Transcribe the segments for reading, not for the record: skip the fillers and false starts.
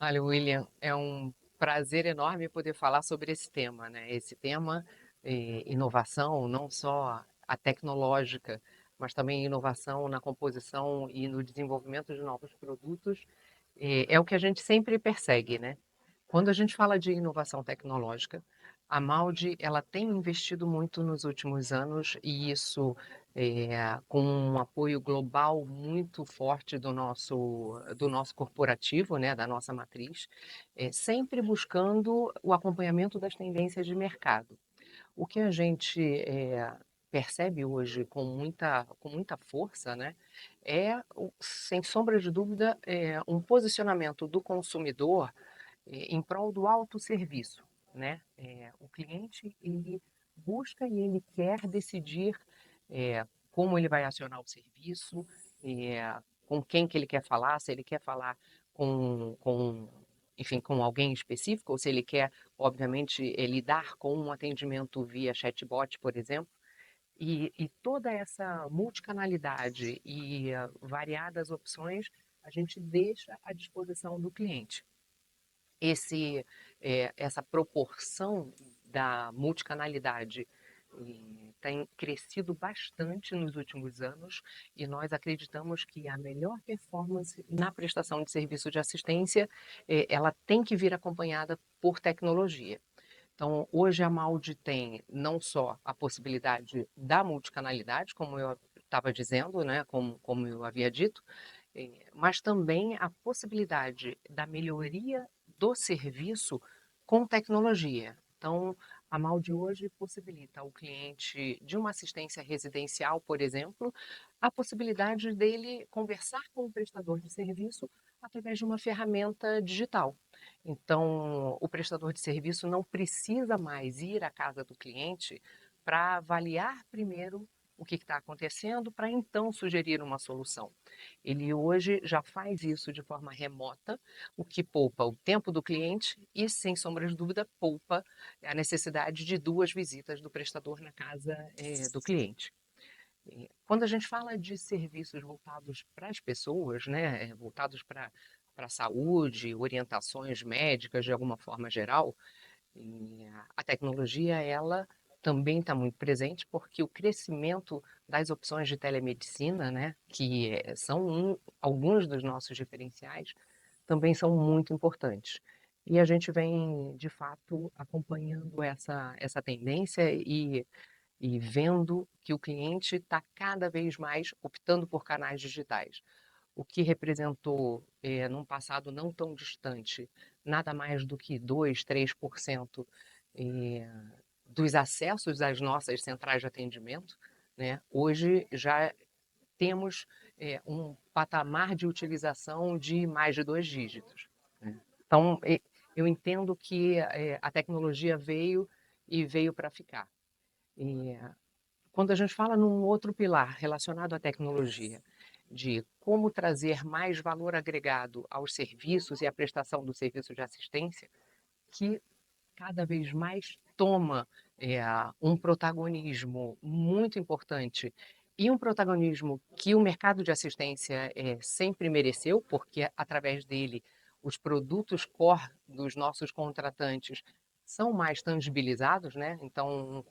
Olha, William, é um prazer enorme poder falar sobre esse tema, né? Esse tema, inovação, não só a tecnológica, mas também inovação na composição e no desenvolvimento de novos produtos, é o que a gente sempre persegue, né? Quando a gente fala de inovação tecnológica, a Maldi ela tem investido muito nos últimos anos e isso com um apoio global muito forte do nosso corporativo, né, da nossa matriz, sempre buscando o acompanhamento das tendências de mercado. O que a gente percebe hoje com muita força, né, sem sombra de dúvida, um posicionamento do consumidor em prol do autosserviço, né? O cliente ele busca e ele quer decidir como ele vai acionar o serviço, com quem que ele quer falar, se ele quer falar enfim, com alguém específico, ou se ele quer, obviamente, lidar com um atendimento via chatbot, por exemplo. E toda essa multicanalidade e variadas opções a gente deixa à disposição do cliente essa proporção da multicanalidade tem crescido bastante nos últimos anos e nós acreditamos que a melhor performance na prestação de serviço de assistência, ela tem que vir acompanhada por tecnologia. Então, hoje a Maldi tem não só a possibilidade da multicanalidade, como eu estava dizendo, né, como eu havia dito, mas também a possibilidade da melhoria do serviço com tecnologia. Então, a Maldi hoje possibilita ao cliente de uma assistência residencial, por exemplo, a possibilidade dele conversar com o prestador de serviço através de uma ferramenta digital. Então, o prestador de serviço não precisa mais ir à casa do cliente para avaliar primeiro o que está acontecendo, para então sugerir uma solução. Ele hoje já faz isso de forma remota, o que poupa o tempo do cliente e, sem sombra de dúvida, poupa a necessidade de duas visitas do prestador na casa do cliente. Quando a gente fala de serviços voltados para as pessoas, né, voltados para a saúde, orientações médicas de alguma forma geral, a tecnologia ela também está muito presente porque o crescimento das opções de telemedicina, né, que são alguns dos nossos diferenciais, também são muito importantes. E a gente vem, de fato, acompanhando essa tendência e vendo que o cliente está cada vez mais optando por canais digitais, o que representou, num passado não tão distante, nada mais do que 2, 3% eh, dos acessos às nossas centrais de atendimento, né? Hoje já temos um patamar de utilização de mais de 2 dígitos, né? Então, eu entendo que a tecnologia veio e veio para ficar. E, quando a gente fala num outro pilar relacionado à tecnologia, de como trazer mais valor agregado aos serviços e à prestação do serviço de assistência, que cada vez mais toma é, um protagonismo muito importante e um protagonismo que o mercado de assistência sempre mereceu, porque através dele os produtos core dos nossos contratantes são mais tangibilizados, né? Então,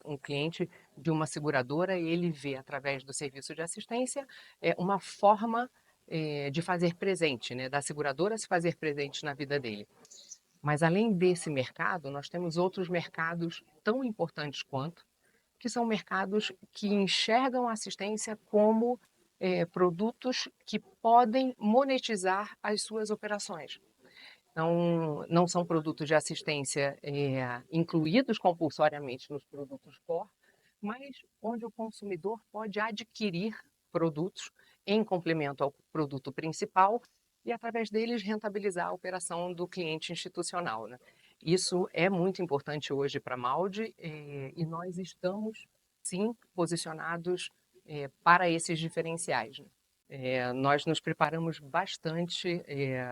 um cliente de uma seguradora, ele vê através do serviço de assistência uma forma de fazer presente, né? Da seguradora se fazer presente na vida dele. Mas além desse mercado, nós temos outros mercados tão importantes quanto, que são mercados que enxergam a assistência como produtos que podem monetizar as suas operações. Não são produtos de assistência incluídos compulsoriamente nos produtos core, mas onde o consumidor pode adquirir produtos em complemento ao produto principal e, através deles, rentabilizar a operação do cliente institucional, né? Isso é muito importante hoje para a Maldi e nós estamos, sim, posicionados para esses diferenciais, né? Nós nos preparamos bastante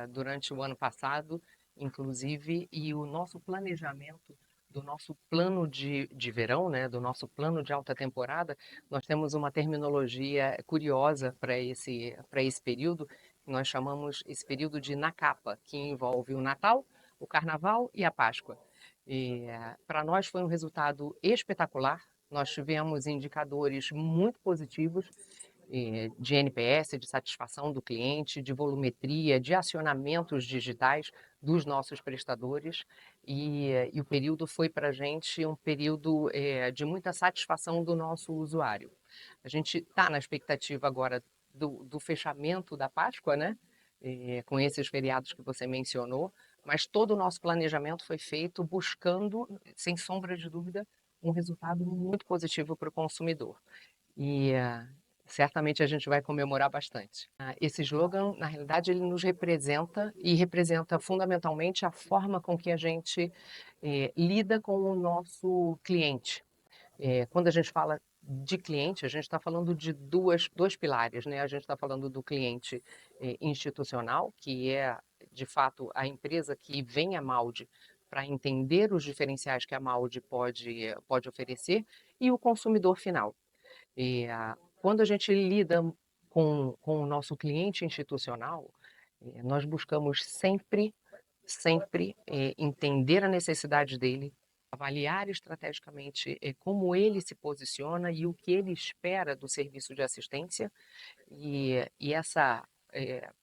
durante o ano passado, inclusive, e o nosso planejamento do nosso plano de verão, né, do nosso plano de alta temporada, nós temos uma terminologia curiosa para esse período, Nós chamamos esse período de Nacapa, que envolve o Natal, o Carnaval e a Páscoa. Para nós foi um resultado espetacular. Nós tivemos indicadores muito positivos de NPS, de satisfação do cliente, de volumetria, de acionamentos digitais dos nossos prestadores. E o período foi para a gente um período de muita satisfação do nosso usuário. A gente está na expectativa agora do fechamento da Páscoa, né? Com esses feriados que você mencionou, mas todo o nosso planejamento foi feito buscando, sem sombra de dúvida, um resultado muito positivo para o consumidor. E certamente a gente vai comemorar bastante. Esse slogan, na realidade, ele nos representa e representa fundamentalmente a forma com que a gente lida com o nosso cliente. Quando a gente fala de cliente, a gente está falando de dois pilares, né? A gente está falando do cliente institucional, que é, de fato, a empresa que vem à Maldi para entender os diferenciais que a Maldi pode oferecer, e o consumidor final. Quando a gente lida com o nosso cliente institucional, nós buscamos sempre entender a necessidade dele, avaliar estrategicamente como ele se posiciona e o que ele espera do serviço de assistência, e essa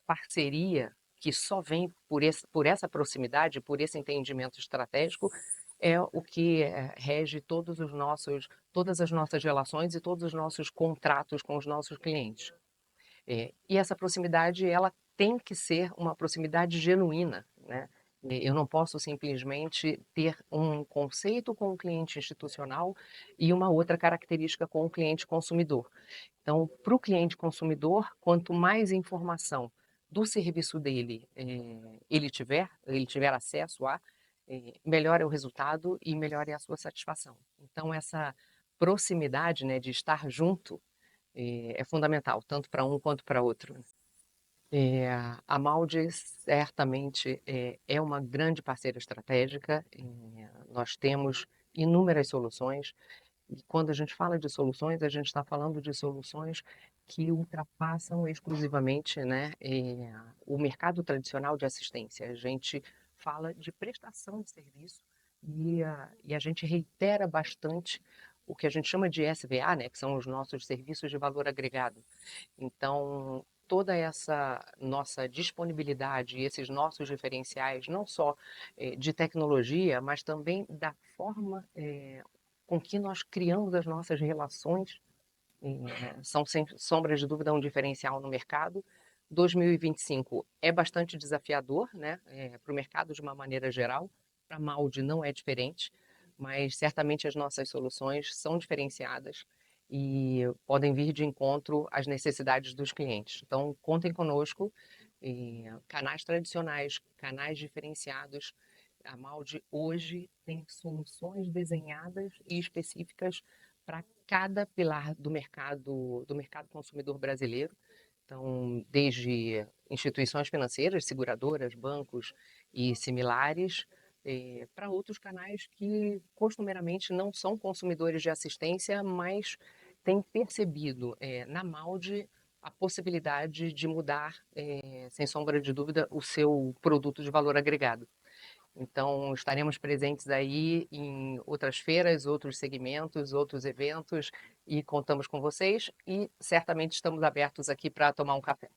parceria que só vem por essa proximidade, por esse entendimento estratégico, é o que rege todas as nossas relações e todos os nossos contratos com os nossos clientes. E essa proximidade, ela tem que ser uma proximidade genuína, né? Eu não posso simplesmente ter um conceito com o cliente institucional e uma outra característica com o cliente consumidor. Então, para o cliente consumidor, quanto mais informação do serviço dele ele tiver acesso a, melhor é o resultado e melhor é a sua satisfação. Então, essa proximidade, né, de estar junto, é fundamental, tanto para um quanto para outro. É, a Maldi certamente é uma grande parceira estratégica. Nós temos inúmeras soluções, e quando a gente fala de soluções, a gente está falando de soluções que ultrapassam exclusivamente, né, o mercado tradicional de assistência. A gente fala de prestação de serviço e a gente reitera bastante o que a gente chama de SVA, né, que são os nossos serviços de valor agregado. Então, toda essa nossa disponibilidade e esses nossos diferenciais, não só de tecnologia, mas também da forma com que nós criamos as nossas relações, são sem sombras de dúvida um diferencial no mercado. 2025 é bastante desafiador, né, para o mercado de uma maneira geral. Para a Maldi não é diferente, mas certamente as nossas soluções são diferenciadas e podem vir de encontro às necessidades dos clientes. Então, contem conosco, canais tradicionais, canais diferenciados. A Maldi hoje tem soluções desenhadas e específicas para cada pilar do mercado consumidor brasileiro. Então, desde instituições financeiras, seguradoras, bancos e similares, para outros canais que costumeiramente não são consumidores de assistência, mas têm percebido na Maldi a possibilidade de mudar, sem sombra de dúvida, o seu produto de valor agregado. Então, estaremos presentes aí em outras feiras, outros segmentos, outros eventos, e contamos com vocês, e certamente estamos abertos aqui para tomar um café.